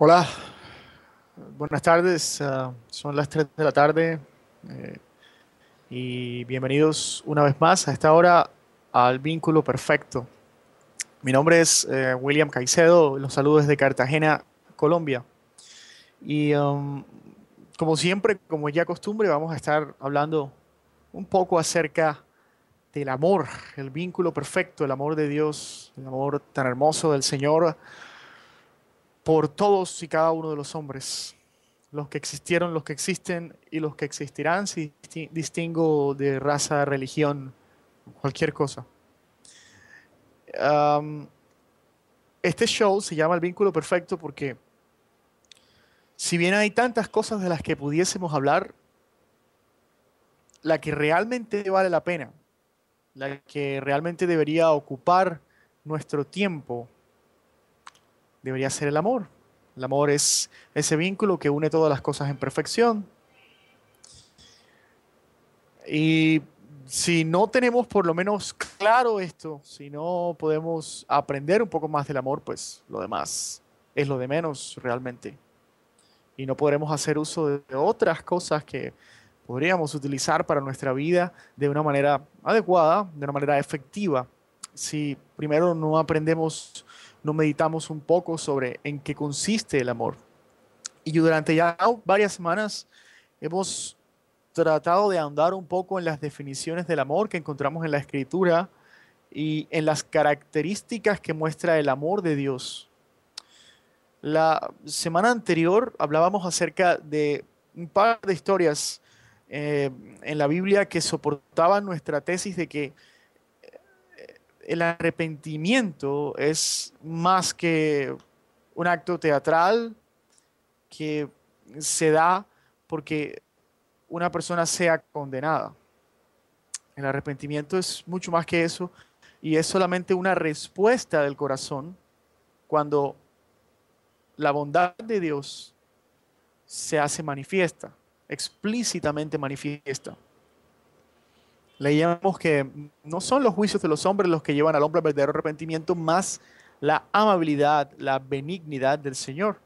Hola, buenas tardes. Son las 3 de la tarde eh, y bienvenidos una vez más a esta hora al Vínculo Perfecto. Mi nombre es William Caicedo, los saludo desde Cartagena, Colombia. Y como siempre, como ya costumbre, vamos a estar hablando un poco acerca del amor, el vínculo perfecto, el amor de Dios, el amor tan hermoso del Señor por todos y cada uno de los hombres. Los que existieron, los que existen y los que existirán, si distingo de raza, religión, cualquier cosa. Am, este show se llama El Vínculo Perfecto porque si bien hay tantas cosas de las que pudiésemos hablar, la que realmente vale la pena, la que realmente debería ocupar nuestro tiempo, debería ser el amor. El amor es ese vínculo que une todas las cosas en perfección. Y si no tenemos por lo menos claro esto, si no podemos aprender un poco más del amor, pues lo demás es lo de menos realmente. Y no podremos hacer uso de otras cosas que podríamos utilizar para nuestra vida de una manera adecuada, de una manera efectiva. Si primero no aprendemos, no meditamos un poco sobre en qué consiste el amor. Y durante ya varias semanas hemos tratado de ahondar un poco en las definiciones del amor que encontramos en la Escritura y en las características que muestra el amor de Dios. La semana anterior hablábamos acerca de un par de historias eh, en la Biblia que soportaban nuestra tesis de que el arrepentimiento es más que un acto teatral que se da porque una persona sea condenada. El arrepentimiento es mucho más que eso y es solamente una respuesta del corazón cuando la bondad de Dios se hace manifiesta, explícitamente manifiesta. Leíamos que no son los juicios de los hombres los que llevan al hombre al verdadero arrepentimiento, más la amabilidad, la benignidad del Señor.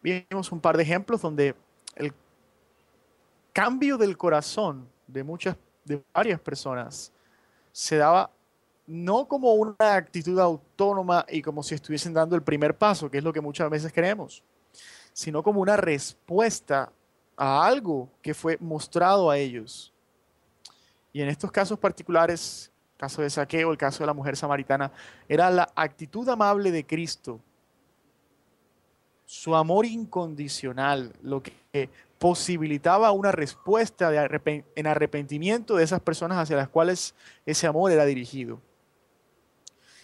Vimos un par de ejemplos donde el cambio del corazón de varias personas se daba no como una actitud autónoma y como si estuviesen dando el primer paso, que es lo que muchas veces creemos, sino como una respuesta a algo que fue mostrado a ellos. Y en estos casos particulares, el caso de Saqueo, el caso de la mujer samaritana, era la actitud amable de Cristo, su amor incondicional, lo que posibilitaba una respuesta en arrepentimiento de esas personas hacia las cuales ese amor era dirigido.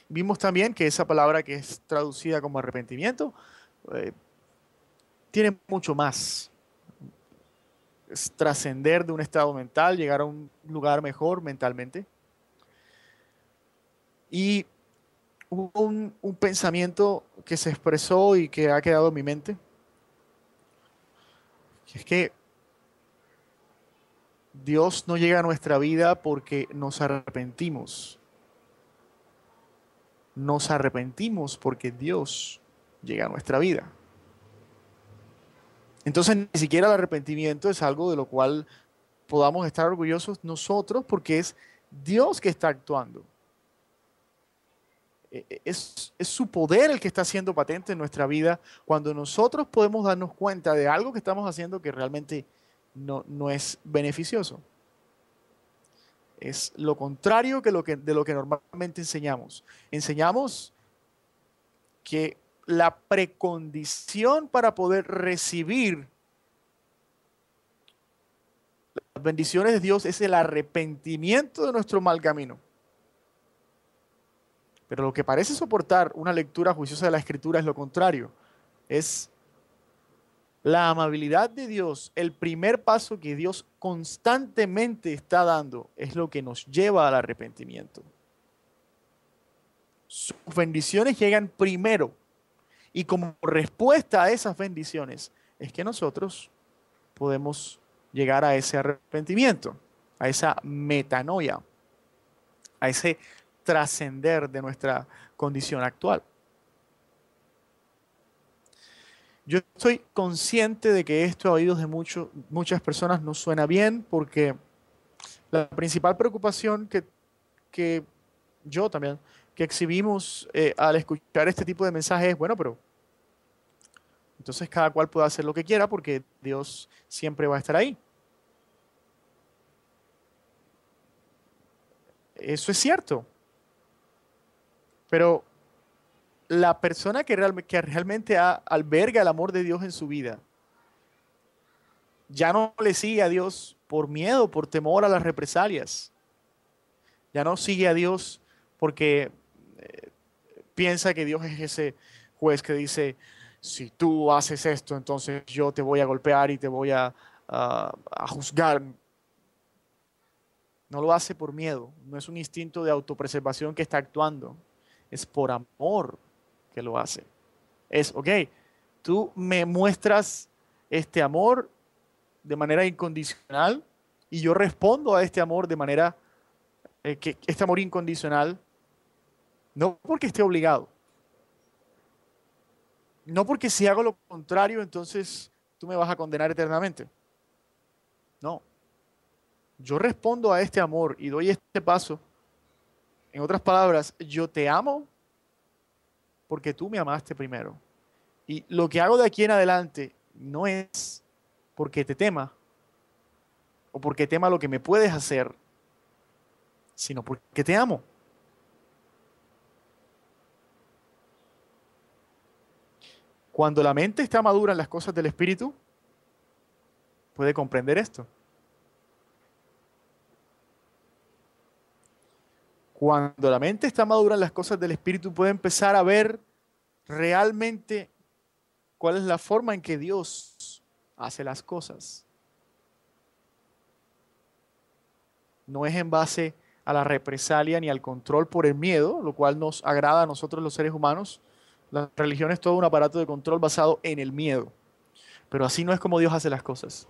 Vimos también que esa palabra que es traducida como arrepentimiento eh, tiene mucho más. Es trascender de un estado mental, llegar a un lugar mejor mentalmente. Y hubo un pensamiento que se expresó y que ha quedado en mi mente, que es que Dios no llega a nuestra vida porque nos arrepentimos. Nos arrepentimos porque Dios llega a nuestra vida. Entonces, ni siquiera el arrepentimiento es algo de lo cual podamos estar orgullosos nosotros porque es Dios que está actuando. Es su poder el que está haciendo patente en nuestra vida cuando nosotros podemos darnos cuenta de algo que estamos haciendo que realmente no es beneficioso. Es lo contrario de lo que normalmente enseñamos. Enseñamos que la precondición para poder recibir las bendiciones de Dios es el arrepentimiento de nuestro mal camino. Pero lo que parece soportar una lectura juiciosa de la Escritura es lo contrario. Es la amabilidad de Dios, el primer paso que Dios constantemente está dando, es lo que nos lleva al arrepentimiento. Sus bendiciones llegan primero y como respuesta a esas bendiciones es que nosotros podemos llegar a ese arrepentimiento, a esa metanoia, a ese trascender de nuestra condición actual. Yo estoy consciente de que esto a oídos de muchas personas no suena bien porque la principal preocupación que yo también, que exhibimos al escuchar este tipo de mensajes es, bueno, pero entonces cada cual puede hacer lo que quiera porque Dios siempre va a estar ahí. Eso es cierto, pero la persona que realmente alberga el amor de Dios en su vida, ya no le sigue a Dios por miedo, por temor a las represalias. Ya no sigue a Dios porque piensa que Dios es ese juez que dice, si tú haces esto, entonces yo te voy a golpear y te voy a juzgar. No lo hace por miedo, no es un instinto de autopreservación que está actuando, es por amor que lo hace. Es, ok, tú me muestras este amor de manera incondicional y yo respondo a este amor de manera, que este amor incondicional, no porque esté obligado, no porque si hago lo contrario, entonces tú me vas a condenar eternamente. No, yo respondo a este amor y doy este paso. En otras palabras, yo te amo porque tú me amaste primero. Y lo que hago de aquí en adelante no es porque te tema o porque tema lo que me puedes hacer, sino porque te amo. Cuando la mente está madura en las cosas del espíritu, puede comprender esto. Cuando la mente está madura en las cosas del espíritu, puede empezar a ver realmente cuál es la forma en que Dios hace las cosas. No es en base a la represalia ni al control por el miedo, lo cual nos agrada a nosotros los seres humanos. La religión es todo un aparato de control basado en el miedo, pero así no es como Dios hace las cosas.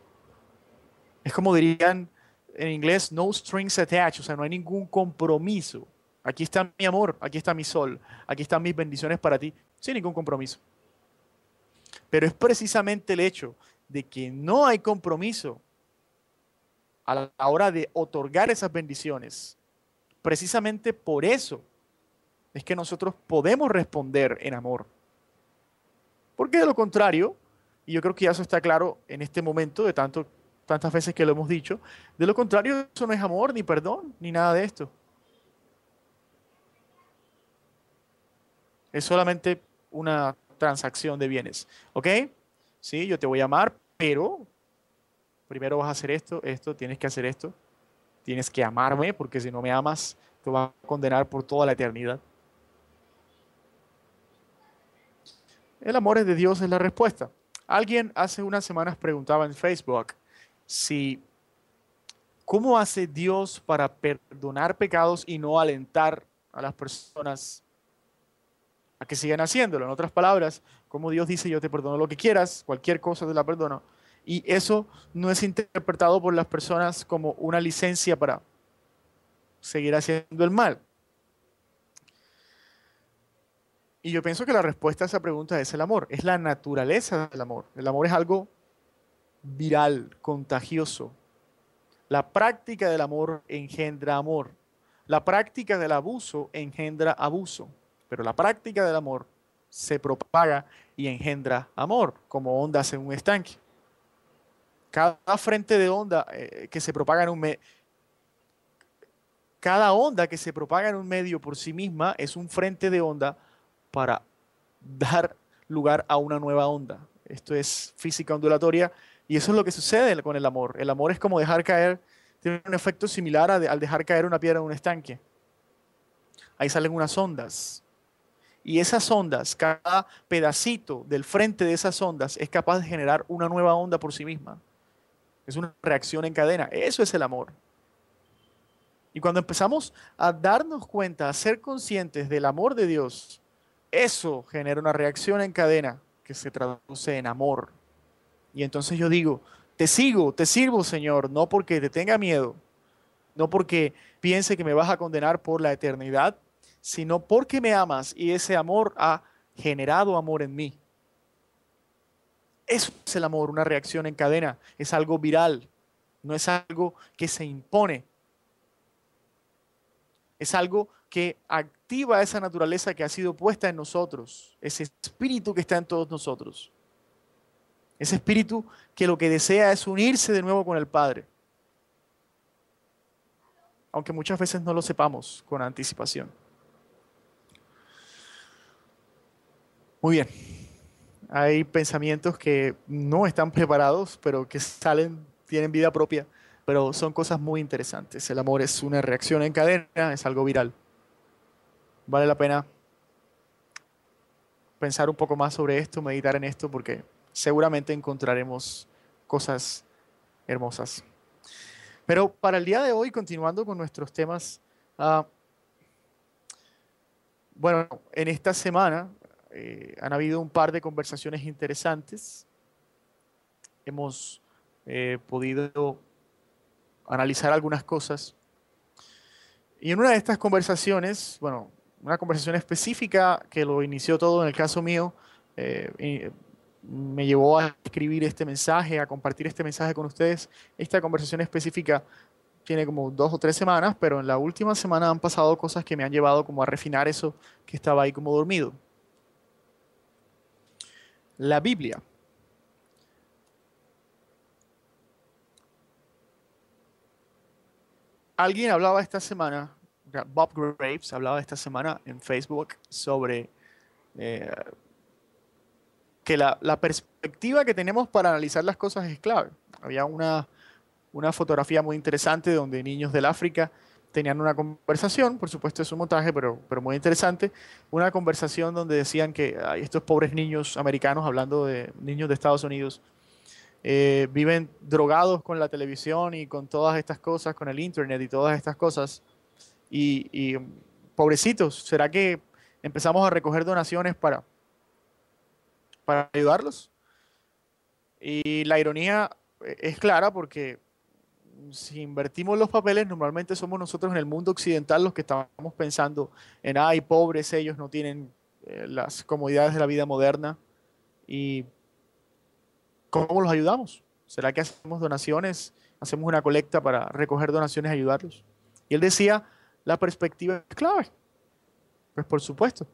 Es como dirían en inglés, no strings attached, o sea, no hay ningún compromiso. Aquí está mi amor, aquí está mi sol, aquí están mis bendiciones para ti, sin ningún compromiso. Pero es precisamente el hecho de que no hay compromiso a la hora de otorgar esas bendiciones. Precisamente por eso es que nosotros podemos responder en amor. Porque de lo contrario, y yo creo que ya eso está claro en este momento, de tantas veces que lo hemos dicho, de lo contrario, eso no es amor, ni perdón, ni nada de esto. Es solamente una transacción de bienes. ¿Ok? Sí, yo te voy a amar, pero primero vas a hacer esto, esto, tienes que hacer esto. Tienes que amarme, porque si no me amas, te vas a condenar por toda la eternidad. El amor es de Dios es la respuesta. Alguien hace unas semanas preguntaba en Facebook si cómo hace Dios para perdonar pecados y no alentar a las personas a que sigan haciéndolo. En otras palabras, como Dios dice, yo te perdono lo que quieras, cualquier cosa te la perdono. Y eso no es interpretado por las personas como una licencia para seguir haciendo el mal. Y yo pienso que la respuesta a esa pregunta es el amor, es la naturaleza del amor. El amor es algo viral, contagioso. La práctica del amor engendra amor. La práctica del abuso engendra abuso. Pero la práctica del amor se propaga y engendra amor, como ondas en un estanque. Cada frente de onda que se propaga en un cada onda que se propaga en un medio por sí misma es un frente de onda para dar lugar a una nueva onda. Esto es física ondulatoria y eso es lo que sucede con el amor. El amor es como dejar caer, tiene un efecto similar al dejar caer una piedra en un estanque. Ahí salen unas ondas. Y esas ondas, cada pedacito del frente de esas ondas es capaz de generar una nueva onda por sí misma. Es una reacción en cadena. Eso es el amor. Y cuando empezamos a darnos cuenta, a ser conscientes del amor de Dios, eso genera una reacción en cadena que se traduce en amor. Y entonces yo digo, te sigo, te sirvo, Señor, no porque te tenga miedo, no porque piense que me vas a condenar por la eternidad, sino porque me amas y ese amor ha generado amor en mí. Eso es el amor, una reacción en cadena, es algo viral, no es algo que se impone, es algo que activa esa naturaleza que ha sido puesta en nosotros, ese espíritu que está en todos nosotros, ese espíritu que lo que desea es unirse de nuevo con el Padre, aunque muchas veces no lo sepamos con anticipación. Muy bien, hay pensamientos que no están preparados, pero que salen, tienen vida propia, pero son cosas muy interesantes. El amor es una reacción en cadena, es algo viral. Vale la pena pensar un poco más sobre esto, meditar en esto, porque seguramente encontraremos cosas hermosas. Pero para el día de hoy, continuando con nuestros temas, ah, bueno, en esta semana han habido un par de conversaciones interesantes. Hemos podido analizar algunas cosas. Y en una de estas conversaciones, bueno, una conversación específica que lo inició todo en el caso mío, me llevó a escribir este mensaje, a compartir este mensaje con ustedes. Esta conversación específica tiene como 2 o 3 semanas, pero en la última semana han pasado cosas que me han llevado como a refinar eso que estaba ahí como dormido. La Biblia. Alguien hablaba esta semana, Bob Graves hablaba esta semana en Facebook sobre eh, que la perspectiva que tenemos para analizar las cosas es clave. Había una fotografía muy interesante donde niños del África tenían una conversación, por supuesto es un montaje, pero muy interesante, una conversación donde decían que ay, estos pobres niños americanos, hablando de niños de Estados Unidos, viven drogados con la televisión y con todas estas cosas, con el internet y todas estas cosas, y pobrecitos, ¿será que empezamos a recoger donaciones para ayudarlos? Y la ironía es clara porque si invertimos los papeles, normalmente somos nosotros en el mundo occidental los que estamos pensando en, ay, pobres, ellos no tienen las comodidades de la vida moderna. ¿Y cómo los ayudamos? ¿Será que hacemos donaciones? ¿Hacemos una colecta para recoger donaciones y ayudarlos? Y él decía, la perspectiva es clave. Pues por supuesto.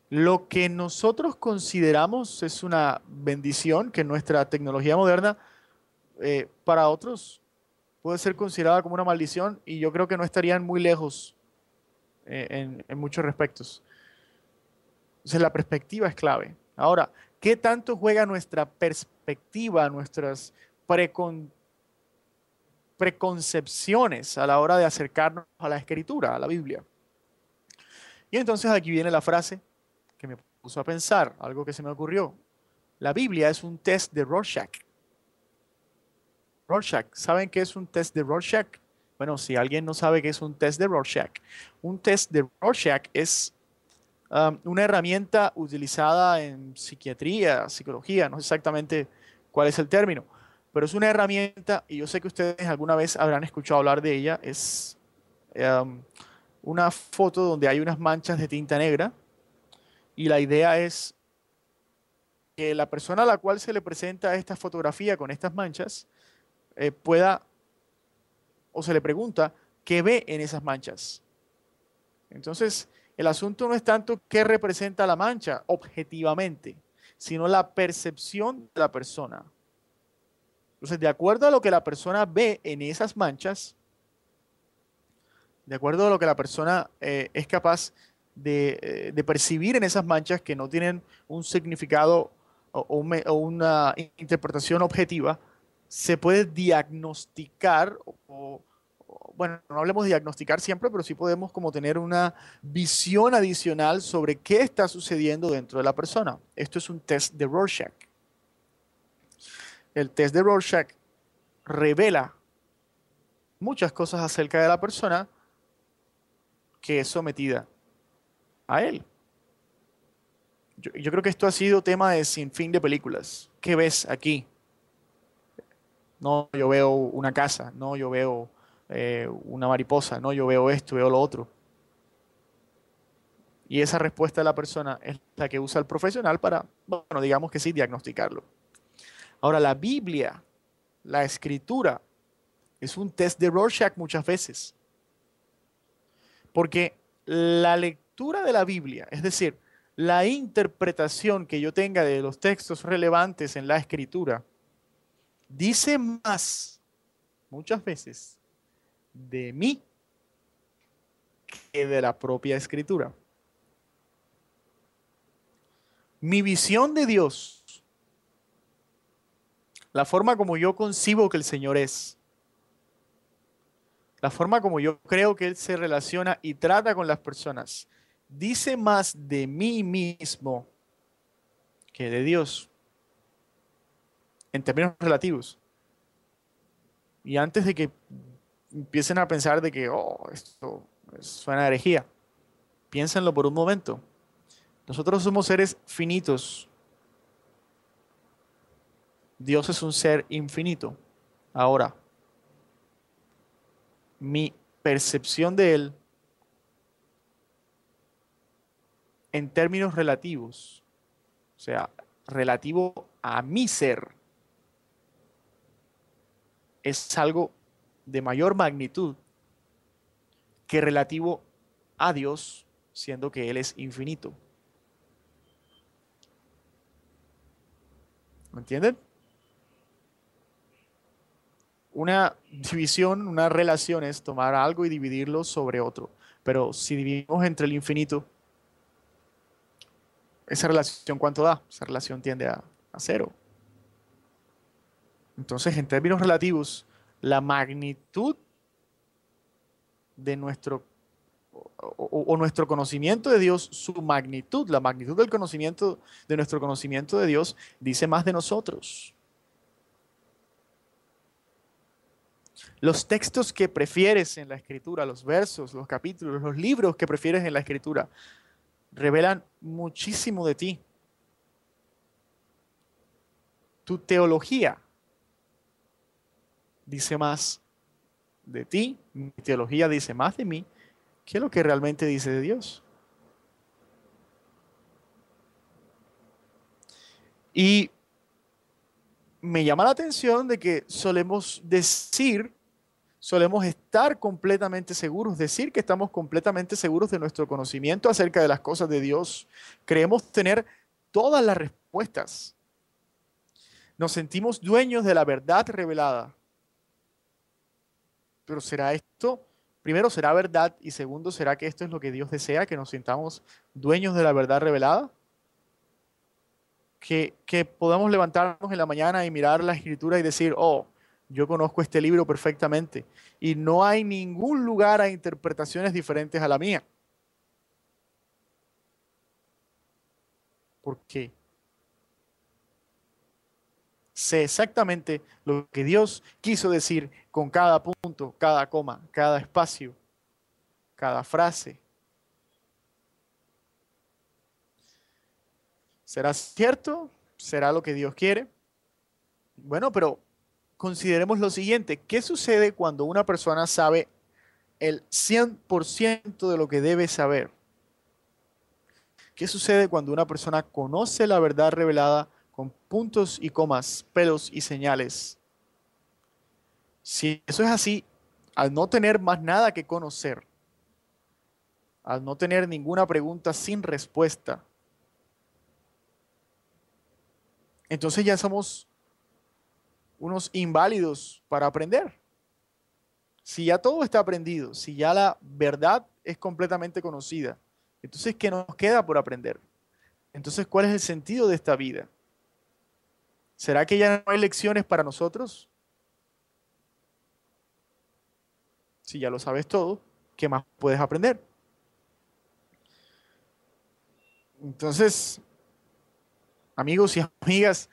Lo que nosotros consideramos es una bendición que nuestra tecnología moderna para otros puede ser considerada como una maldición y yo creo que no estarían muy lejos en muchos respectos. Entonces la perspectiva es clave. Ahora, ¿qué tanto juega nuestra perspectiva, nuestras precon- preconcepciones a la hora de acercarnos a la escritura, a la Biblia? Y entonces aquí viene la frase que me puso a pensar, algo que se me ocurrió. La Biblia es un test de Rorschach. Rorschach, ¿saben qué es un test de Rorschach? Bueno, si alguien no sabe qué es un test de Rorschach es una herramienta utilizada en psiquiatría, psicología, no sé exactamente cuál es el término, pero es una herramienta y yo sé que ustedes alguna vez habrán escuchado hablar de ella. Es um, una foto donde hay unas manchas de tinta negra y la idea es que la persona a la cual se le presenta esta fotografía con estas manchas pueda o se le pregunta qué ve en esas manchas. Entonces, el asunto no es tanto qué representa la mancha objetivamente, sino la percepción de la persona. Entonces, de acuerdo a lo que la persona ve en esas manchas, de acuerdo a lo que la persona es capaz de percibir en esas manchas que no tienen un significado o una interpretación objetiva, se puede diagnosticar bueno, no hablemos de diagnosticar siempre, pero sí podemos como tener una visión adicional sobre qué está sucediendo dentro de la persona. Esto es un test de Rorschach. El test de Rorschach revela muchas cosas acerca de la persona que es sometida a él. Yo creo que esto ha sido tema de sinfín de películas. ¿Qué ves aquí? No, yo veo una casa, no, yo veo una mariposa, no, yo veo esto, veo lo otro. Y esa respuesta de la persona es la que usa el profesional para, bueno, digamos que sí, diagnosticarlo. Ahora, la Biblia, la escritura, es un test de Rorschach muchas veces. Porque la lectura de la Biblia, es decir, la interpretación que yo tenga de los textos relevantes en la escritura, dice más, muchas veces, de mí que de la propia escritura. Mi visión de Dios, la forma como yo concibo que el Señor es, la forma como yo creo que Él se relaciona y trata con las personas, dice más de mí mismo que de Dios, en términos relativos. Y antes de que empiecen a pensar de que, oh, esto suena a herejía, piénsenlo por un momento. Nosotros somos seres finitos. Dios es un ser infinito. Ahora, mi percepción de Él en términos relativos, o sea, relativo a mi ser, es algo de mayor magnitud que relativo a Dios, siendo que Él es infinito. ¿Me entienden? Una división, una relación es tomar algo y dividirlo sobre otro. Pero si dividimos entre el infinito, esa relación, ¿cuánto da? Esa relación tiende a cero. Entonces, en términos relativos, la magnitud de nuestro o nuestro conocimiento de Dios, su magnitud, la magnitud del conocimiento de nuestro conocimiento de Dios, dice más de nosotros. Los textos que prefieres en la escritura, los versos, los capítulos, los libros que prefieres en la escritura, revelan muchísimo de ti. Tu teología dice más de ti, mi teología dice más de mí que lo que realmente dice de Dios. Y me llama la atención de que solemos decir, solemos estar completamente seguros, decir que estamos completamente seguros de nuestro conocimiento acerca de las cosas de Dios. Creemos tener todas las respuestas. Nos sentimos dueños de la verdad revelada. Pero ¿será esto? Primero, ¿será verdad? Y segundo, ¿será que esto es lo que Dios desea, que nos sintamos dueños de la verdad revelada? Que podamos levantarnos en la mañana y mirar la escritura y decir, oh, yo conozco este libro perfectamente y no hay ningún lugar a interpretaciones diferentes a la mía. ¿Por qué? Sé exactamente lo que Dios quiso decir con cada punto, cada coma, cada espacio, cada frase. ¿Será cierto? ¿Será lo que Dios quiere? Bueno, pero consideremos lo siguiente. ¿Qué sucede cuando una persona sabe el 100% de lo que debe saber? ¿Qué sucede cuando una persona conoce la verdad revelada con puntos y comas, pelos y señales? Si eso es así, al no tener más nada que conocer, al no tener ninguna pregunta sin respuesta, entonces ya somos unos inválidos para aprender. Si ya todo está aprendido, si ya la verdad es completamente conocida, entonces ¿qué nos queda por aprender? Entonces, ¿cuál es el sentido de esta vida? ¿Será que ya no hay lecciones para nosotros? Si ya lo sabes todo, ¿qué más puedes aprender? Entonces, amigos y amigas,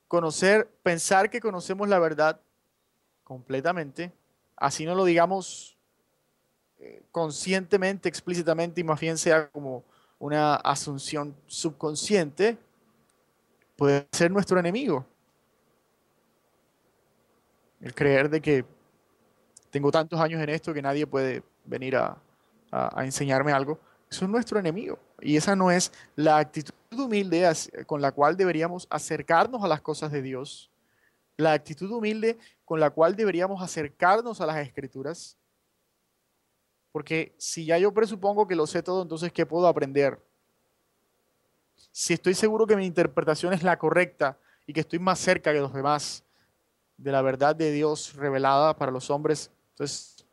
conocer, pensar que conocemos la verdad completamente, así no lo digamos conscientemente, explícitamente, y más bien sea como una asunción subconsciente, puede ser nuestro enemigo. El creer de que tengo tantos años en esto que nadie puede venir a enseñarme algo. Eso es nuestro enemigo. Y esa no es la actitud humilde con la cual deberíamos acercarnos a las cosas de Dios. La actitud humilde con la cual deberíamos acercarnos a las escrituras. Porque si ya yo presupongo que lo sé todo, entonces ¿qué puedo aprender? Si estoy seguro que mi interpretación es la correcta y que estoy más cerca que los demás de la verdad de Dios revelada para los hombres, entonces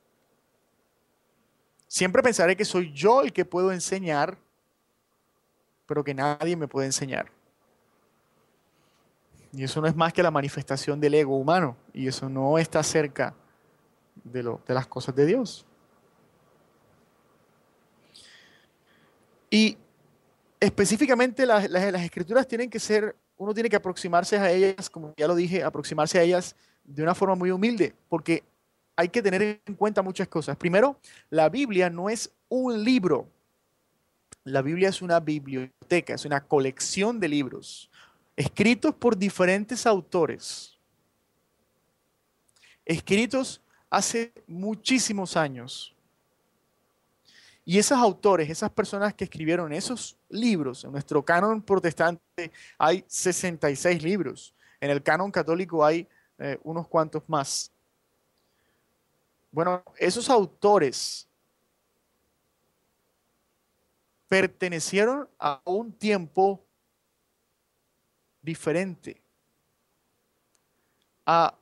siempre pensaré que soy yo el que puedo enseñar, pero que nadie me puede enseñar. Y eso no es más que la manifestación del ego humano, y eso no está cerca de las cosas de Dios. Y específicamente las escrituras tienen que ser, uno tiene que aproximarse a ellas, como ya lo dije, aproximarse a ellas de una forma muy humilde, porque hay que tener en cuenta muchas cosas. Primero, la Biblia no es un libro, la Biblia es una biblioteca, es una colección de libros escritos por diferentes autores, escritos hace muchísimos años. Y esos autores, esas personas que escribieron esos libros, en nuestro canon protestante hay 66 libros, en el canon católico hay unos cuantos más. Bueno, esos autores pertenecieron a un tiempo diferente, a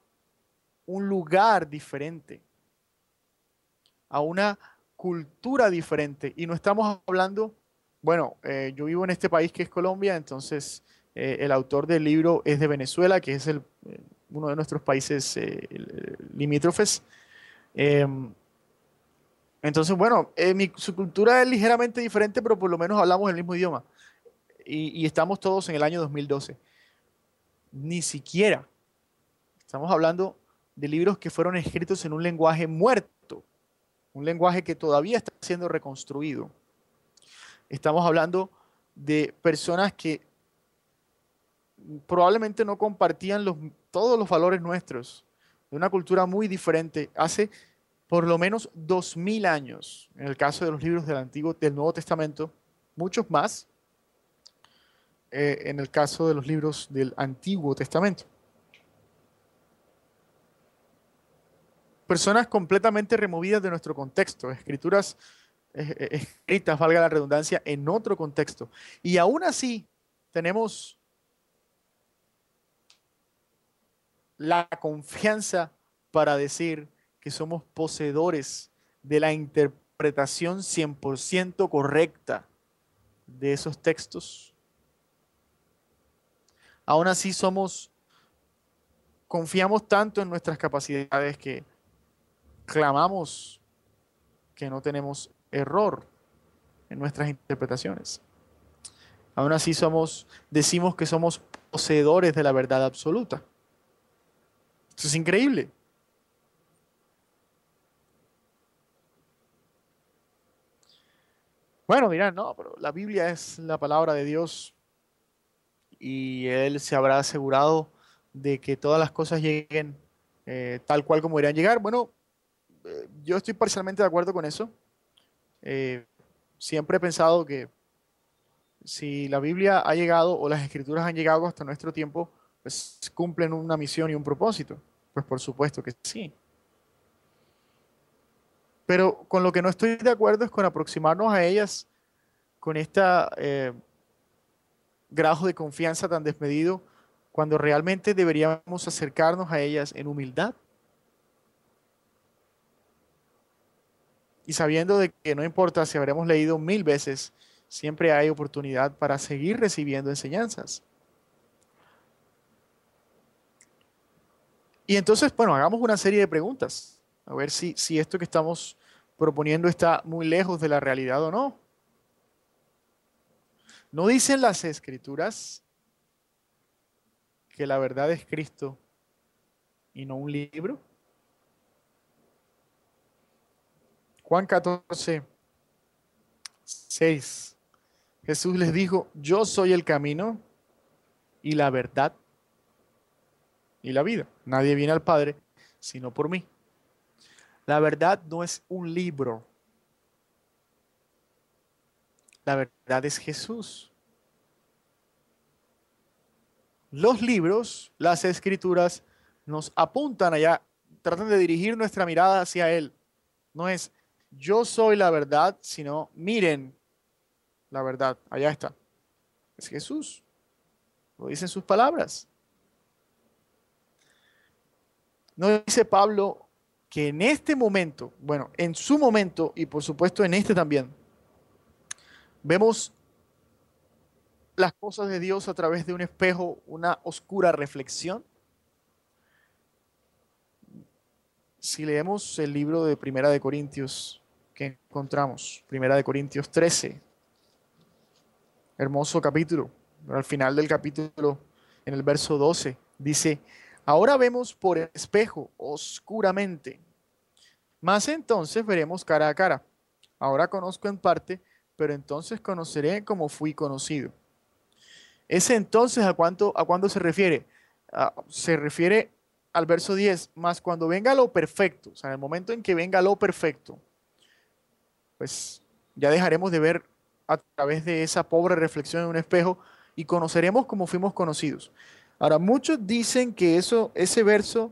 un lugar diferente, a una cultura diferente. Y no estamos hablando, bueno, yo vivo en este país que es Colombia, entonces el autor del libro es de Venezuela, que es uno de nuestros países limítrofes. Em, entonces, bueno, su cultura es ligeramente diferente, pero por lo menos hablamos el mismo idioma. Y estamos todos en el año 2012. Ni siquiera. Estamos hablando de libros que fueron escritos en un lenguaje muerto, un lenguaje que todavía está siendo reconstruido. Estamos hablando de personas que probablemente no compartían todos los valores nuestros, de una cultura muy diferente, hace por lo menos 2000 años, en el caso de los libros del Nuevo Testamento, muchos más, en el caso de los libros del Antiguo Testamento. Personas completamente removidas de nuestro contexto, escrituras escritas, valga la redundancia, en otro contexto. Y aún así tenemos la confianza para decir que somos poseedores de la interpretación 100% correcta de esos textos. Aún así confiamos tanto en nuestras capacidades que clamamos que no tenemos error en nuestras interpretaciones. Aún así decimos que somos poseedores de la verdad absoluta. Eso es increíble. Bueno, dirán, no, pero la Biblia es la palabra de Dios y Él se habrá asegurado de que todas las cosas lleguen tal cual como deberían llegar. Bueno, yo estoy parcialmente de acuerdo con eso. Eh, Siempre he pensado que si la Biblia ha llegado o las escrituras han llegado hasta nuestro tiempo, pues cumplen una misión y un propósito. Pues por supuesto que sí. Pero con lo que no estoy de acuerdo es con aproximarnos a ellas con esta grado de confianza tan desmedido, cuando realmente deberíamos acercarnos a ellas en humildad y sabiendo de que no importa si habremos leído 1000 veces, siempre hay oportunidad para seguir recibiendo enseñanzas. Y entonces, bueno, hagamos una serie de preguntas, a ver si esto que estamos proponiendo está muy lejos de la realidad o no. ¿No dicen las escrituras que la verdad es Cristo y no un libro? Juan 14:6. Jesús les dijo, yo soy el camino y la verdad y la vida. Nadie viene al Padre sino por mí. La verdad no es un libro. La verdad es Jesús. Los libros, las escrituras, nos apuntan allá, tratan de dirigir nuestra mirada hacia Él. No es yo soy la verdad, sino miren la verdad. Allá está. Es Jesús. Lo dicen sus palabras. No dice Pablo que en este momento, bueno, en su momento y por supuesto en este también, vemos las cosas de Dios a través de un espejo, una oscura reflexión. Si leemos el libro de Primera de Corintios que encontramos, Primera de Corintios 13, hermoso capítulo, pero al final del capítulo, en el verso 12, dice, ahora vemos por espejo oscuramente, mas entonces veremos cara a cara. Ahora conozco en parte, pero entonces conoceré como fui conocido. Ese entonces, a cuándo se refiere? Se refiere al verso 10, más cuando venga lo perfecto, o sea, en el momento en que venga lo perfecto, pues ya dejaremos de ver a través de esa pobre reflexión en un espejo y conoceremos como fuimos conocidos. Ahora, muchos dicen que ese verso,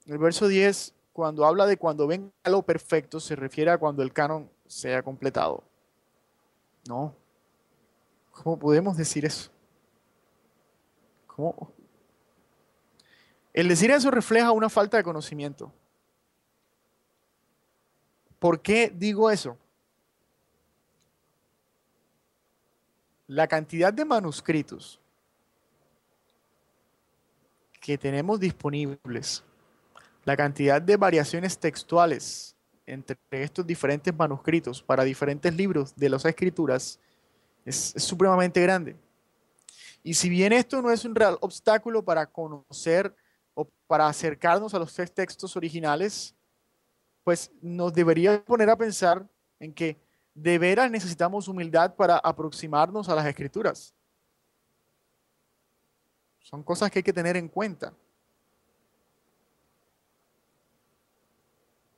el verso 10, cuando habla de cuando venga lo perfecto, se refiere a cuando el canon sea completado. No, ¿cómo podemos decir eso? ¿Cómo? El decir eso refleja una falta de conocimiento. ¿Por qué digo eso? La cantidad de manuscritos que tenemos disponibles, la cantidad de variaciones textuales entre estos diferentes manuscritos para diferentes libros de las escrituras es supremamente grande. Y si bien esto no es un real obstáculo para conocer o para acercarnos a los tres textos originales, pues nos debería poner a pensar en que de veras necesitamos humildad para aproximarnos a las escrituras. Son cosas que hay que tener en cuenta.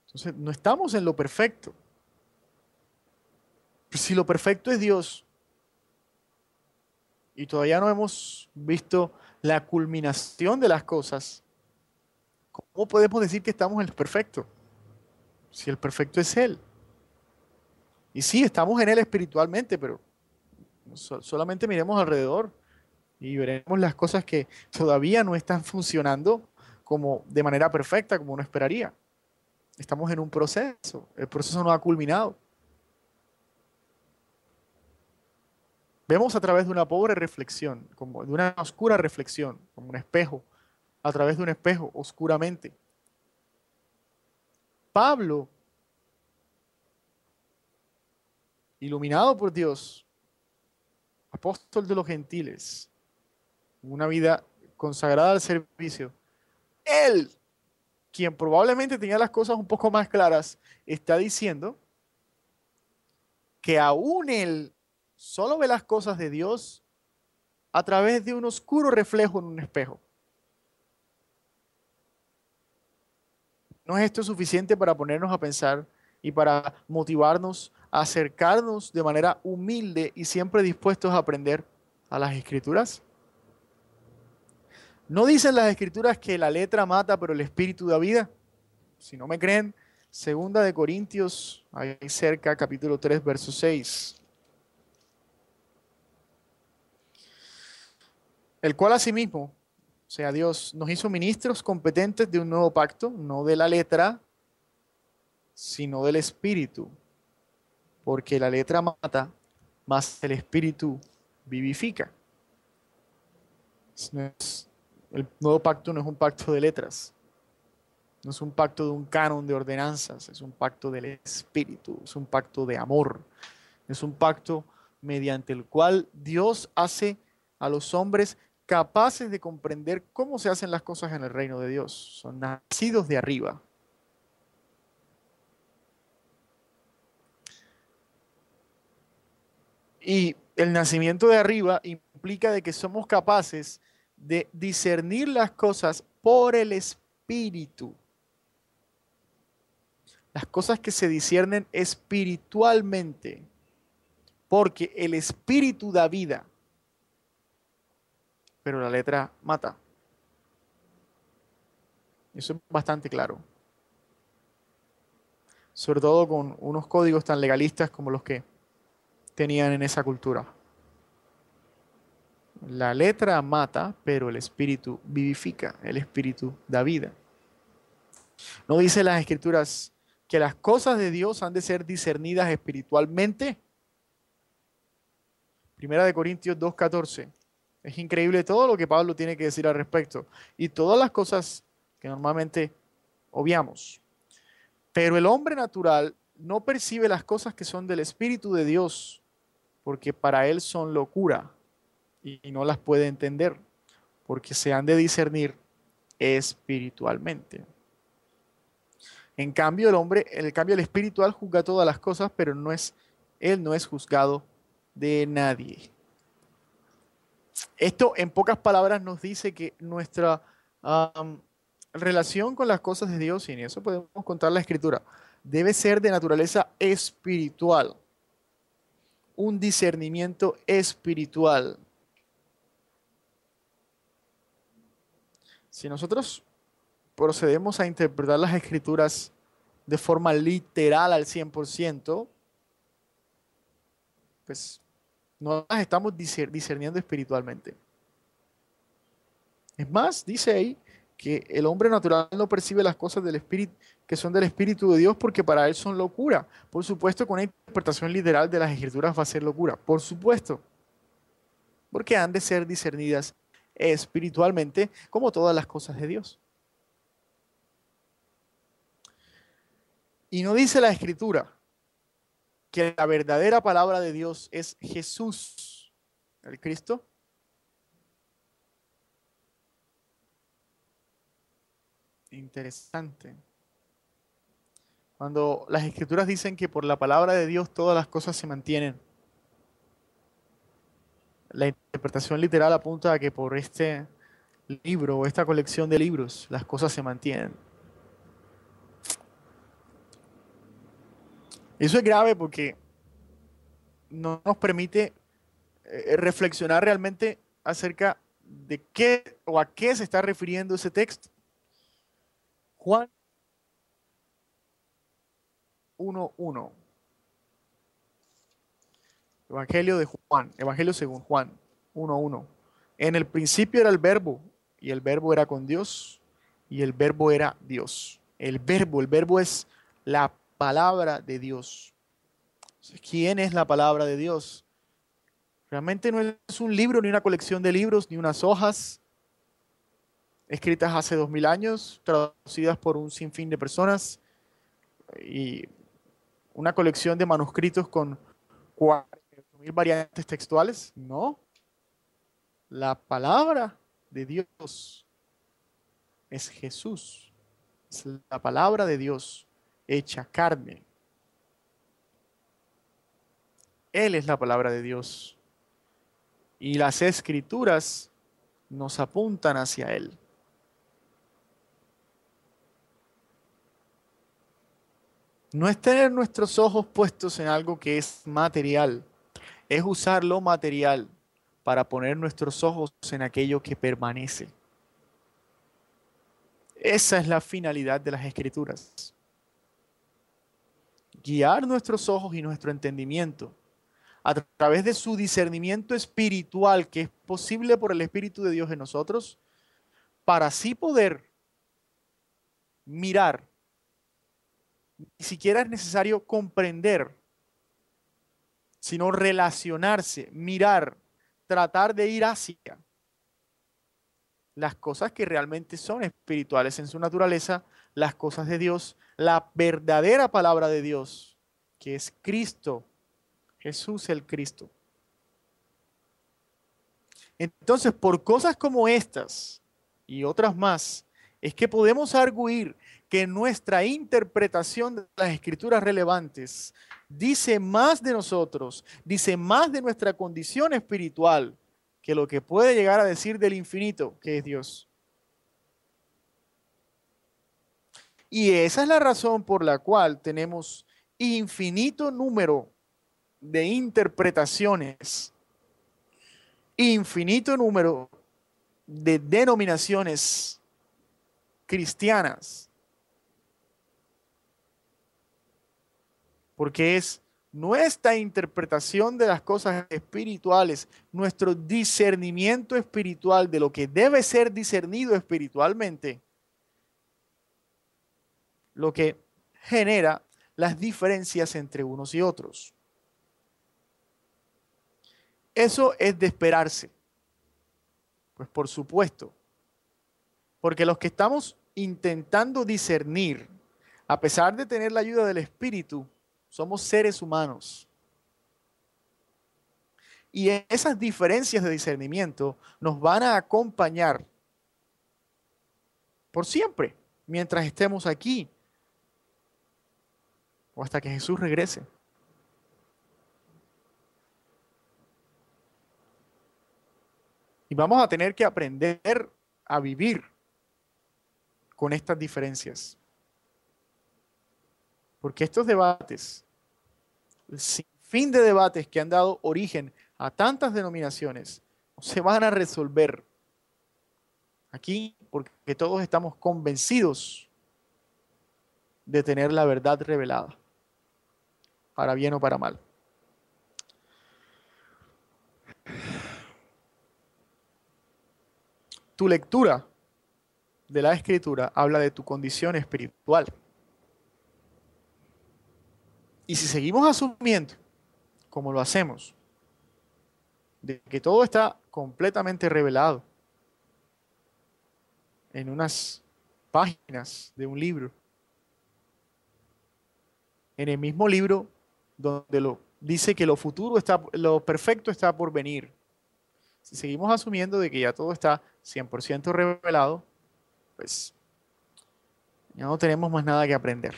Entonces, no estamos en lo perfecto. Si lo perfecto es Dios y todavía no hemos visto la culminación de las cosas, ¿cómo podemos decir que estamos en lo perfecto? Si el perfecto es Él. Y sí, estamos en Él espiritualmente, pero solamente miremos alrededor y veremos las cosas que todavía no están funcionando como de manera perfecta, como uno esperaría. Estamos en un proceso, el proceso no ha culminado. Vemos a través de una pobre reflexión, como de una oscura reflexión, como un espejo, a través de un espejo, oscuramente. Pablo, iluminado por Dios, apóstol de los gentiles, una vida consagrada al servicio, él, quien probablemente tenía las cosas un poco más claras, está diciendo que aún él solo ve las cosas de Dios a través de un oscuro reflejo en un espejo. ¿No es esto suficiente para ponernos a pensar y para motivarnos a acercarnos de manera humilde y siempre dispuestos a aprender a las escrituras? ¿No dicen las escrituras que la letra mata, pero el espíritu da vida? Si no me creen, segunda de Corintios, ahí cerca, capítulo 3, verso 6. El cual asimismo, o sea, Dios nos hizo ministros competentes de un nuevo pacto, no de la letra, sino del espíritu, porque la letra mata, mas el espíritu vivifica. El nuevo pacto no es un pacto de letras, no es un pacto de un canon de ordenanzas, es un pacto del espíritu, es un pacto de amor, es un pacto mediante el cual Dios hace a los hombres capaces de comprender cómo se hacen las cosas en el reino de Dios. Son nacidos de arriba. Y el nacimiento de arriba implica de que somos capaces de discernir las cosas por el espíritu. Las cosas que se disciernen espiritualmente, porque el espíritu da vida, pero la letra mata. Eso es bastante claro, sobre todo con unos códigos tan legalistas como los que tenían en esa cultura. La letra mata, pero el espíritu vivifica, el espíritu da vida. ¿No dice las escrituras que las cosas de Dios han de ser discernidas espiritualmente? Primera de Corintios 2:14. Es increíble todo lo que Pablo tiene que decir al respecto y todas las cosas que normalmente obviamos. Pero el hombre natural no percibe las cosas que son del Espíritu de Dios, porque para él son locura y no las puede entender, porque se han de discernir espiritualmente. En cambio el espiritual juzga todas las cosas, pero él no es juzgado de nadie. Esto en pocas palabras nos dice que nuestra am, relación con las cosas de Dios, y en eso podemos contar la escritura, debe ser de naturaleza espiritual, un discernimiento espiritual. Si nosotros procedemos a interpretar las escrituras de forma literal al 100%, pues no las estamos discerniendo espiritualmente. Es más, dice ahí que el hombre natural no percibe las cosas del espíritu que son del Espíritu de Dios porque para él son locura. Por supuesto, con una interpretación literal de las escrituras va a ser locura. Por supuesto, porque han de ser discernidas espiritualmente como todas las cosas de Dios. Y no dice la escritura que la verdadera palabra de Dios es Jesús, el Cristo. Interesante. Cuando las escrituras dicen que por la palabra de Dios todas las cosas se mantienen, la interpretación literal apunta a que por este libro o esta colección de libros las cosas se mantienen. Eso es grave porque no nos permite reflexionar realmente acerca de qué o a qué se está refiriendo ese texto. Juan 1:1. Evangelio de Juan, Evangelio según Juan 1:1. En el principio era el verbo, y el verbo era con Dios, y el verbo era Dios. El verbo es la palabra de Dios. Entonces, ¿quién es la palabra de Dios? Realmente no es un libro, ni una colección de libros, ni unas hojas escritas hace 2000 años, traducidas por un sinfín de personas, y una colección de manuscritos con 4000 variantes textuales. No, la palabra de Dios es Jesús. Es la palabra de Dios hecha carne. Él es la palabra de Dios. Y las escrituras nos apuntan hacia Él. No es tener nuestros ojos puestos en algo que es material, es usar lo material para poner nuestros ojos en aquello que permanece. Esa es la finalidad de las escrituras. Guiar nuestros ojos y nuestro entendimiento a través de su discernimiento espiritual que es posible por el Espíritu de Dios en nosotros, para así poder mirar. Ni siquiera es necesario comprender, sino relacionarse, mirar, tratar de ir hacia las cosas que realmente son espirituales en su naturaleza, las cosas de Dios, la verdadera palabra de Dios, que es Cristo, Jesús el Cristo. Entonces, por cosas como estas y otras más, es que podemos arguir que nuestra interpretación de las escrituras relevantes dice más de nosotros, dice más de nuestra condición espiritual que lo que puede llegar a decir del infinito, que es Dios. Y esa es la razón por la cual tenemos infinito número de interpretaciones, infinito número de denominaciones cristianas, porque es nuestra interpretación de las cosas espirituales, nuestro discernimiento espiritual de lo que debe ser discernido espiritualmente, lo que genera las diferencias entre unos y otros. Eso es de esperarse, pues por supuesto, porque los que estamos intentando discernir, a pesar de tener la ayuda del Espíritu, somos seres humanos. Y esas diferencias de discernimiento nos van a acompañar por siempre, mientras estemos aquí, o hasta que Jesús regrese. Y vamos a tener que aprender a vivir con estas diferencias. Porque estos debates, el sinfín de debates que han dado origen a tantas denominaciones, no se van a resolver aquí porque todos estamos convencidos de tener la verdad revelada, para bien o para mal. Tu lectura de la Escritura habla de tu condición espiritual. Y si seguimos asumiendo, como lo hacemos, de que todo está completamente revelado en unas páginas de un libro, en el mismo libro donde dice que lo futuro está, lo perfecto está por venir. Si seguimos asumiendo de que ya todo está 100% revelado, pues ya no tenemos más nada que aprender.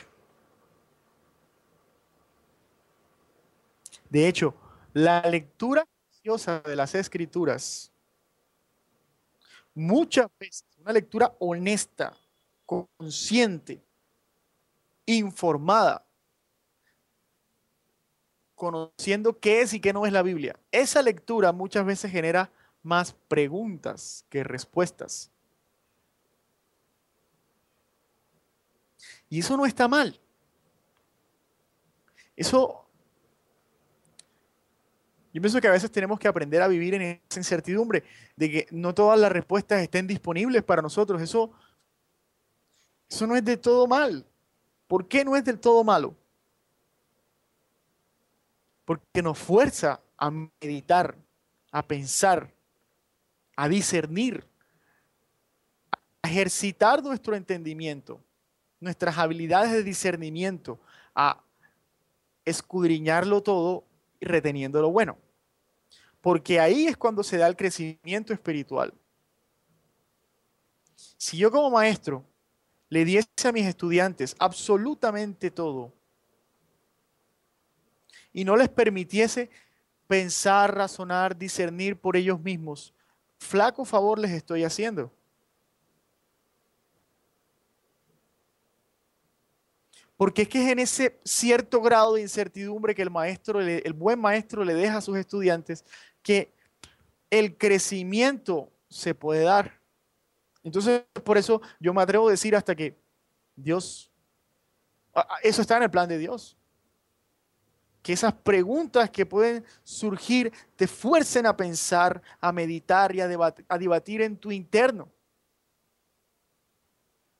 De hecho, la lectura juiciosa de las Escrituras, muchas veces, una lectura honesta, consciente, informada, conociendo qué es y qué no es la Biblia. Esa lectura muchas veces genera más preguntas que respuestas. Y eso no está mal. Eso, yo pienso que a veces tenemos que aprender a vivir en esa incertidumbre de que no todas las respuestas estén disponibles para nosotros. Eso no es del todo mal. ¿Por qué no es del todo malo? Porque nos fuerza a meditar, a pensar, a discernir, a ejercitar nuestro entendimiento, nuestras habilidades de discernimiento, a escudriñarlo todo y reteniendo lo bueno. Porque ahí es cuando se da el crecimiento espiritual. Si yo como maestro le diese a mis estudiantes absolutamente todo y no les permitiese pensar, razonar, discernir por ellos mismos, flaco favor les estoy haciendo. Porque es que es en ese cierto grado de incertidumbre que el buen maestro le deja a sus estudiantes que el crecimiento se puede dar. Entonces, por eso yo me atrevo a decir hasta que Dios, eso está en el plan de Dios. Que esas preguntas que pueden surgir te fuercen a pensar, a meditar y a debatir en tu interno.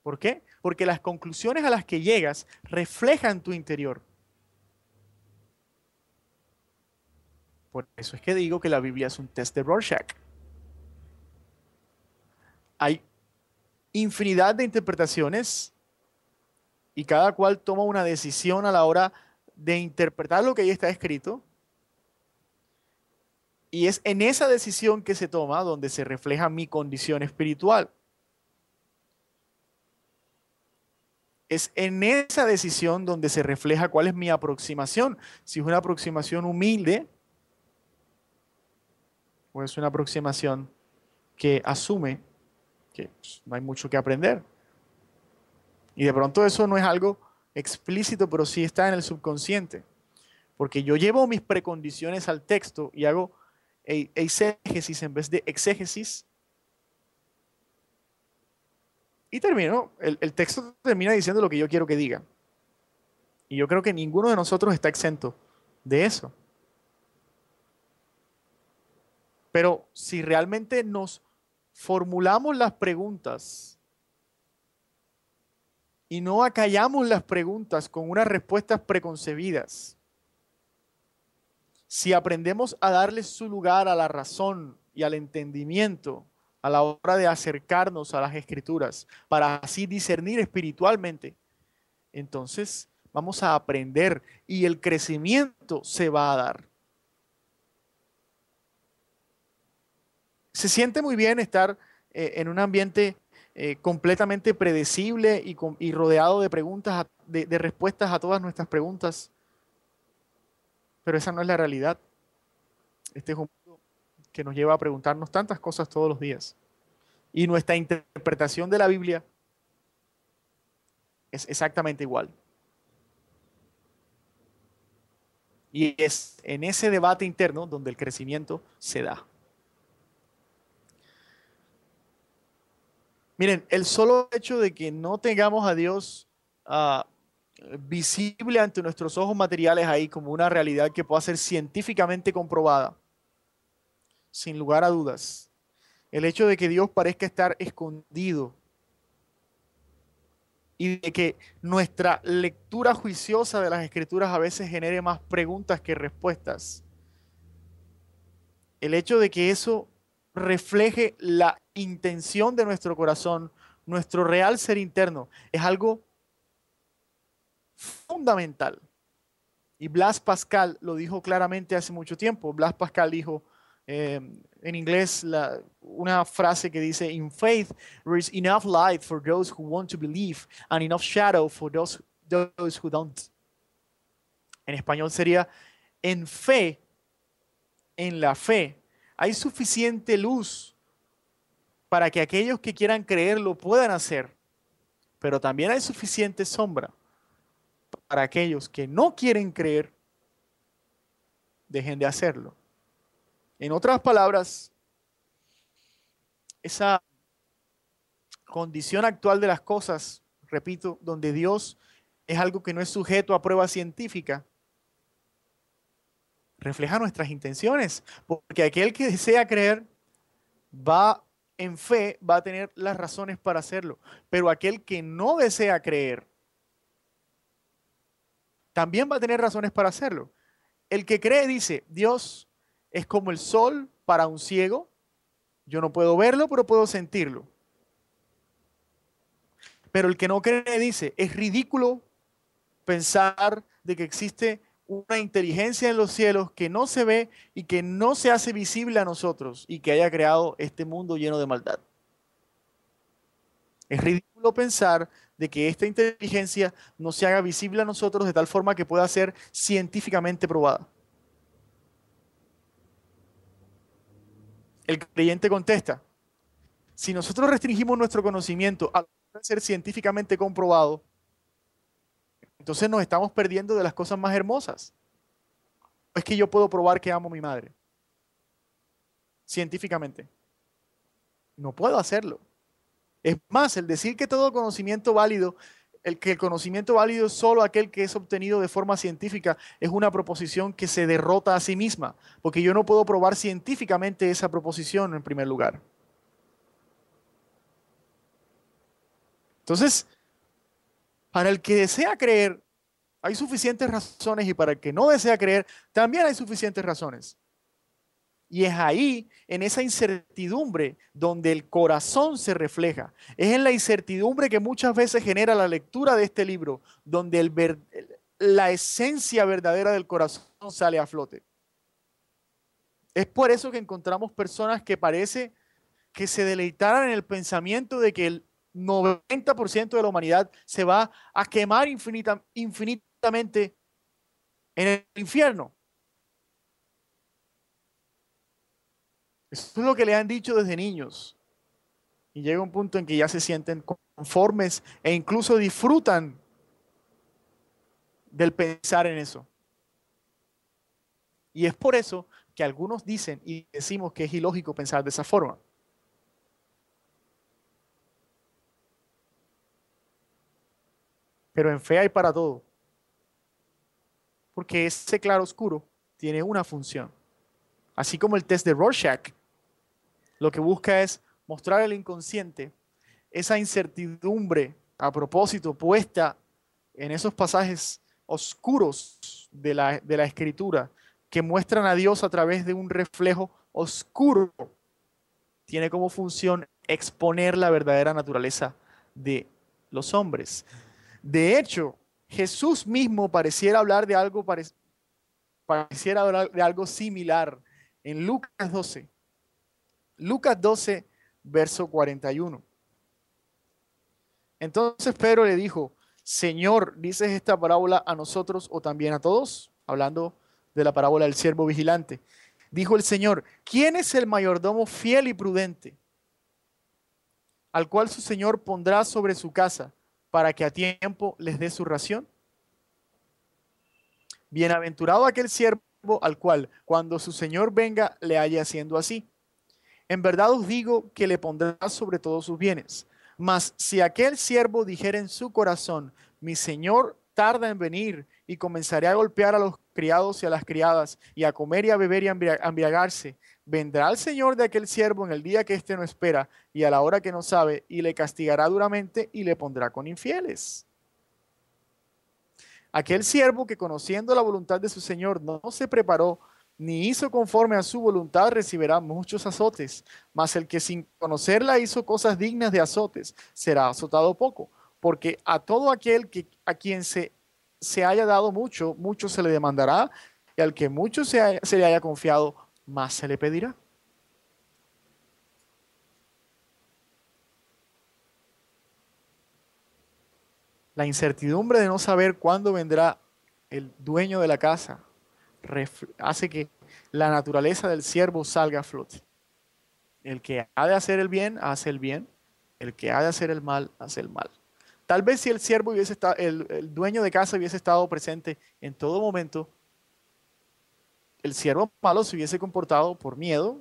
¿Por qué? Porque las conclusiones a las que llegas reflejan tu interior. Por eso es que digo que la Biblia es un test de Rorschach. Hay infinidad de interpretaciones y cada cual toma una decisión a la hora de interpretar lo que ahí está escrito. Y es en esa decisión que se toma donde se refleja mi condición espiritual. Es en esa decisión donde se refleja cuál es mi aproximación. Si es una aproximación humilde o es una aproximación que asume que pues, no hay mucho que aprender. Y de pronto eso no es algo explícito, pero sí está en el subconsciente. porque yo llevo mis precondiciones al texto y hago eisegesis en vez de exégesis, y termino, el texto termina diciendo lo que yo quiero que diga. Y yo creo que ninguno de nosotros está exento de eso. Pero si realmente nos formulamos las preguntas y no acallamos las preguntas con unas respuestas preconcebidas, si aprendemos a darle su lugar a la razón y al entendimiento a la hora de acercarnos a las escrituras para así discernir espiritualmente, entonces vamos a aprender y el crecimiento se va a dar. Se siente muy bien estar en un ambiente completamente predecible y rodeado de preguntas, de respuestas a todas nuestras preguntas, pero esa no es la realidad. Este es un mundo que nos lleva a preguntarnos tantas cosas todos los días. Y nuestra interpretación de la Biblia es exactamente igual. Y es en ese debate interno donde el crecimiento se da. Miren, el solo hecho de que no tengamos a Dios ah, visible ante nuestros ojos materiales ahí como una realidad que pueda ser científicamente comprobada, sin lugar a dudas, el hecho de que Dios parezca estar escondido y de que nuestra lectura juiciosa de las escrituras a veces genere más preguntas que respuestas, el hecho de que eso refleje la intención de nuestro corazón, nuestro real ser interno, es algo fundamental. Y Blas Pascal lo dijo claramente hace mucho tiempo. Blas Pascal dijo en inglés una frase que dice, "In faith there is enough light for those who want to believe and enough shadow for those who don't." En español sería, en fe, en la fe, hay suficiente luz para que aquellos que quieran creer lo puedan hacer, pero también hay suficiente sombra para aquellos que no quieren creer, dejen de hacerlo. En otras palabras, esa condición actual de las cosas, repito, donde Dios es algo que no es sujeto a prueba científica, refleja nuestras intenciones, porque aquel que desea creer va en fe, va a tener las razones para hacerlo, pero aquel que no desea creer también va a tener razones para hacerlo. El que cree dice, Dios es como el sol para un ciego, yo no puedo verlo, pero puedo sentirlo. Pero el que no cree dice, es ridículo pensar de que existe una inteligencia en los cielos que no se ve y que no se hace visible a nosotros y que haya creado este mundo lleno de maldad. Es ridículo pensar de que esta inteligencia no se haga visible a nosotros de tal forma que pueda ser científicamente probada. El creyente contesta, si nosotros restringimos nuestro conocimiento a lo que puede ser científicamente comprobado, entonces nos estamos perdiendo de las cosas más hermosas. Es que yo puedo probar que amo a mi madre. Científicamente. No puedo hacerlo. Es más, el decir que todo conocimiento válido, que el conocimiento válido es solo aquel que es obtenido de forma científica, es una proposición que se derrota a sí misma, porque yo no puedo probar científicamente esa proposición en primer lugar. Entonces, para el que desea creer, hay suficientes razones y para el que no desea creer, también hay suficientes razones. Y es ahí, en esa incertidumbre, donde el corazón se refleja. Es en la incertidumbre que muchas veces genera la lectura de este libro, donde la esencia verdadera del corazón sale a flote. Es por eso que encontramos personas que parece que se deleitaran en el pensamiento de que el 90% de la humanidad se va a quemar infinitamente en el infierno. Eso es lo que le han dicho desde niños. Y llega un punto en que ya se sienten conformes e incluso disfrutan del pensar en eso. Y es por eso que algunos dicen y decimos que es ilógico pensar de esa forma. Pero en fe hay para todo, porque ese claro oscuro tiene una función. Así como el test de Rorschach, lo que busca es mostrar al inconsciente esa incertidumbre a propósito puesta en esos pasajes oscuros de la escritura que muestran a Dios a través de un reflejo oscuro. Tiene como función exponer la verdadera naturaleza de los hombres. De hecho, Jesús mismo pareciera hablar de algo similar en Lucas 12. Lucas 12, verso 41. Entonces Pedro le dijo, Señor, ¿dices esta parábola a nosotros o también a todos? Hablando de la parábola del siervo vigilante. Dijo el Señor, ¿quién es el mayordomo fiel y prudente, al cual su Señor pondrá sobre su casa para que a tiempo les dé su ración? Bienaventurado aquel siervo al cual, cuando su Señor venga, le haya haciendo así. En verdad os digo que le pondrá sobre todos sus bienes. Mas si aquel siervo dijera en su corazón, mi señor tarda en venir, y comenzaré a golpear a los criados y a las criadas, y a comer y a beber y a embriagarse, vendrá el señor de aquel siervo en el día que éste no espera, y a la hora que no sabe, y le castigará duramente, y le pondrá con infieles. Aquel siervo que, conociendo la voluntad de su señor, no se preparó ni hizo conforme a su voluntad, recibirá muchos azotes. Mas el que sin conocerla hizo cosas dignas de azotes, será azotado poco. Porque a todo aquel a quien se haya dado mucho, mucho se le demandará, y al que mucho se le haya confiado, más se le pedirá. La incertidumbre de no saber cuándo vendrá el dueño de la casa hace que la naturaleza del siervo salga a flote. El que ha de hacer el bien, hace el bien. El que ha de hacer el mal, hace el mal. Tal vez si el siervo hubiese estado, el dueño de casa hubiese estado presente en todo momento, el siervo malo se hubiese comportado por miedo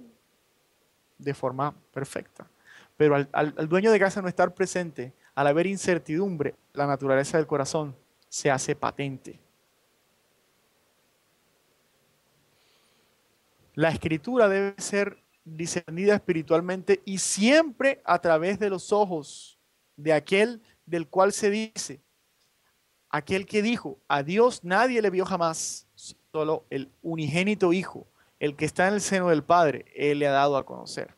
de forma perfecta. Pero al dueño de casa no estar presente, al haber incertidumbre, la naturaleza del corazón se hace patente. La escritura debe ser discernida espiritualmente y siempre a través de los ojos de aquel del cual se dice, aquel que dijo, a Dios nadie le vio jamás, solo el unigénito Hijo, el que está en el seno del Padre, Él le ha dado a conocer.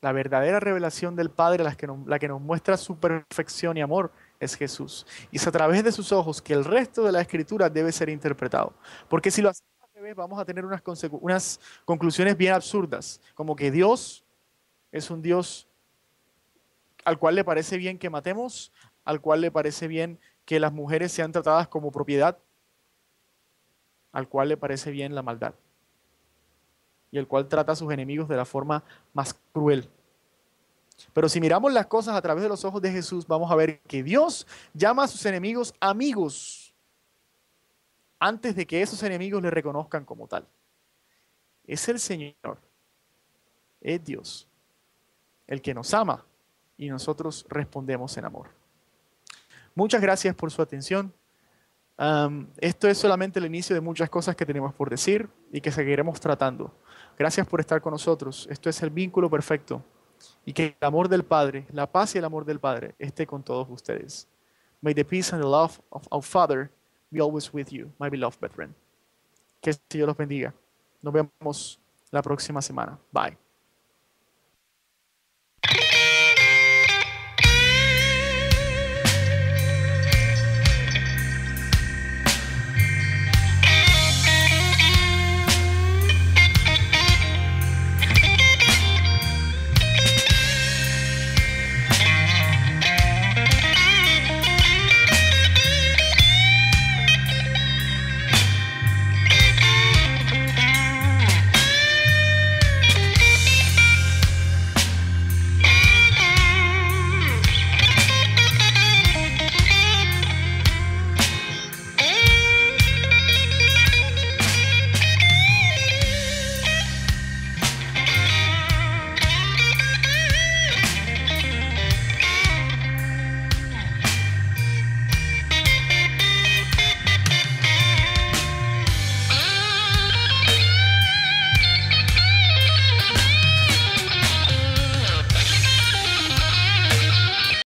La verdadera revelación del Padre, la que nos muestra su perfección y amor, es Jesús. Y es a través de sus ojos que el resto de la escritura debe ser interpretado. Porque si lo hacemos al revés, vamos a tener unas conclusiones bien absurdas, como que Dios es un Dios al cual le parece bien que matemos, al cual le parece bien que las mujeres sean tratadas como propiedad, al cual le parece bien la maldad, y el cual trata a sus enemigos de la forma más cruel. Pero si miramos las cosas a través de los ojos de Jesús, vamos a ver que Dios llama a sus enemigos amigos antes de que esos enemigos le reconozcan como tal. Es el Señor, es Dios, el que nos ama y nosotros respondemos en amor. Muchas gracias por su atención. Esto es solamente el inicio de muchas cosas que tenemos por decir y que seguiremos tratando. Gracias por estar con nosotros. Esto es el vínculo perfecto. Y que el amor del Padre, la paz y el amor del Padre esté con todos ustedes. May the peace and the love of our Father be always with you, my beloved brethren. Que el Señor los bendiga. Nos vemos la próxima semana. Bye.